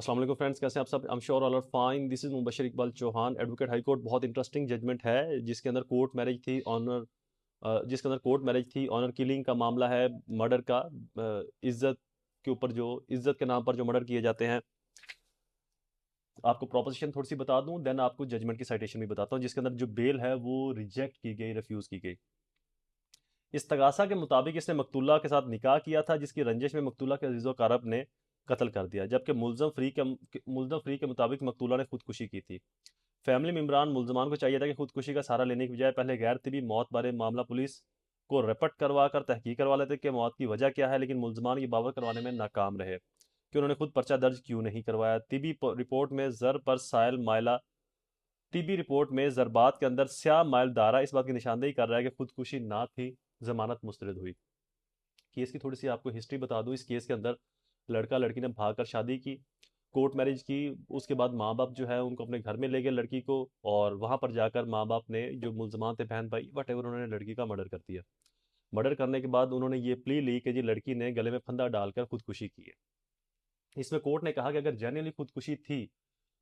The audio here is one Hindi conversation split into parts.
अस्सलाम वालेकुम फ्रेंड्स, कैसे हैं आप सब? I am sure all are fine. This is Mubashar Iqbal Chauhan, advocate high court. बहुत इंटरेस्टिंग जजमेंट है जिसके अंदर कोर्ट मैरिज थी ऑनर किलिंग का मामला है, मर्डर का। इज्जत के ऊपर जो इज्जत के नाम पर जो मर्डर किए जाते हैं। आपको प्रोपोजिशन थोड़ी सी बता दूं, देन आपको जजमेंट की साइटेशन भी बताता हूं, जिसके अंदर जो बेल है वो रिजेक्ट की गई, रिफ्यूज की गई। इस तगासा के मुताबिक इसने मकतूला के साथ निकाह किया था, जिसकी रंजिश में मकतूला के अजीज़ो कारब ने कत्ल कर दिया, जबकि मुलजम फ्री के मुताबिक मकतूला ने खुदकुशी की थी। फैमिली मेम्बरान मुलजमान को चाहिए था कि खुदकुशी का सहारा लेने की बजाय पहले गैर तिबी मौत बारे मामला पुलिस को रिपोर्ट करवा कर तहकीक करवा लेते कि मौत की वजह क्या है, लेकिन मुलजमान ये बावर करवाने में नाकाम रहे कि उन्होंने खुद पर्चा दर्ज क्यों नहीं करवाया। रिपोर्ट में जर पर सायल मायला टीबी रिपोर्ट में जरबात के अंदर स्या माइल दारा इस बात की निशानदेही कर रहा है कि खुदकुशी ना थी, जमानत मुस्तरद हुई। केस की थोड़ी सी आपको हिस्ट्री बता दूं। इस केस के अंदर लड़का लड़की ने भागकर शादी की, कोर्ट मैरिज की। उसके बाद माँ बाप जो है उनको अपने घर में ले गए लड़की को, और वहां पर जाकर माँ बाप ने, जो मुलजमान थे बहन भाई वट एवर, उन्होंने लड़की का मर्डर कर दिया। मर्डर करने के बाद उन्होंने ये प्ली ली कि जी लड़की ने गले में फंदा डालकर खुदकुशी की है। इसमें कोर्ट ने कहा कि अगर जेन्युइनली खुदकुशी थी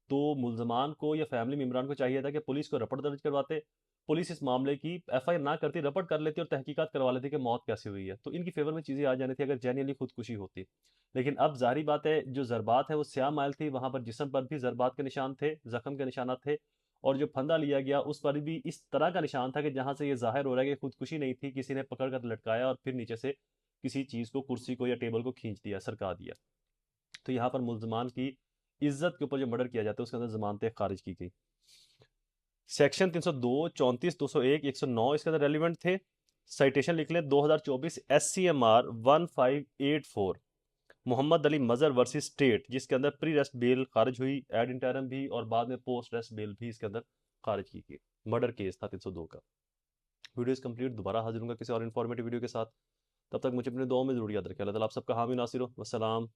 तो मुलजमान को या फैमिली मेम्बरान को चाहिए था कि पुलिस को रिपोर्ट दर्ज करवाते, पुलिस इस मामले की एफआईआर ना करती, रिपोर्ट कर लेती और तहकीकात करवा लेती कि मौत कैसे हुई है, तो इनकी फेवर में चीजें आ जानी थी अगर जेन्युइनली खुदकुशी होती। लेकिन अब जाहिर बात है, जो जरबात है वो स्याह माइल थी, वहां पर जिस्म पर भी जरबात के निशान थे, जख्म के निशानात थे, और जो फंदा लिया गया उस पर भी इस तरह का निशान था कि जहां से ये जाहिर हो रहा है कि खुदकुशी नहीं थी, किसी ने पकड़ कर लटकाया और फिर नीचे से किसी चीज को, कुर्सी को या टेबल को खींच दिया, सरका दिया। तो यहाँ पर मुलजमान की इज्जत के ऊपर जो मर्डर किया जाता है उसके अंदर जमानतें खारिज की गई। सेक्शन 302, 34, 201, 109 इसके अंदर रेलिवेंट थे। साइटेशन लिख लें, 2024 SCMR 1584 मोहम्मद अली मजहर वर्सेस स्टेट, जिसके अंदर प्री रेस्ट बेल खारिज हुई, एड इंटरम भी, और बाद में पोस्ट रेस्ट बेल भी इसके अंदर खारिज की गई। मर्डर केस था 302 का। वीडियो इज कंप्लीट, दोबारा हाजिर हूंगा किसी और इन्फॉर्मेटिव वीडियो के साथ। तब तक मुझे अपने दुआओं में जरूर याद रखें। अल्लाह ताला आप सबका हामी नासिर हो। वस्सलाम।